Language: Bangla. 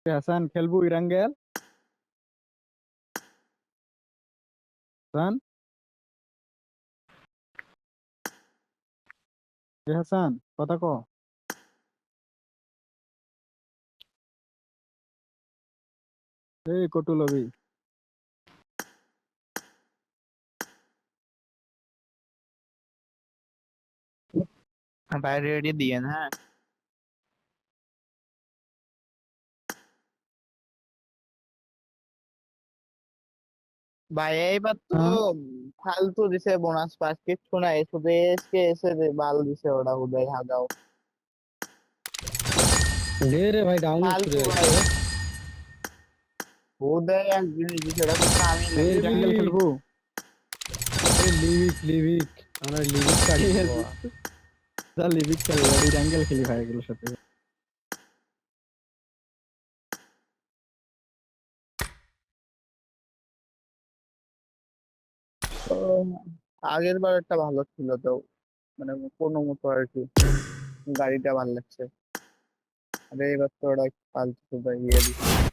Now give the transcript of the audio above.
হাসান খেলবো ইরাঙ্গেল? হাসান, হাসান, কথা ক। এই কটু লবি। भाई रेडी दिए ना। भाई यही बात হ্যাঁ, तो फालतू दिसे बोनस पास किच्छु ना শুধু এসকে এসে বাল দিছে ওটা উদয় হাগাও দে রে ভাই, ডাউনলোড করে ফালতু রাখছি ভাই রে। উদয় এক জিনিস দিছে ওটা কোনো কামই নাই এই ইরাঙ্গেল লিভিক, খেলবো। লিভিক লিভিক, আমরা লিভিক কাটি ঠিক দিব। আছে, চল লিবিক খেলি, ইরাঙ্গেল খেলি ভাই এগুলোর সাথে। তো আগের বার একটা ভালো ছিল তো মানে কোনো মতো আর কি গাড়িটা ভালো লাগছে। আরে এবার তো ওরা ফালতু ভাই ইয়ে দিছে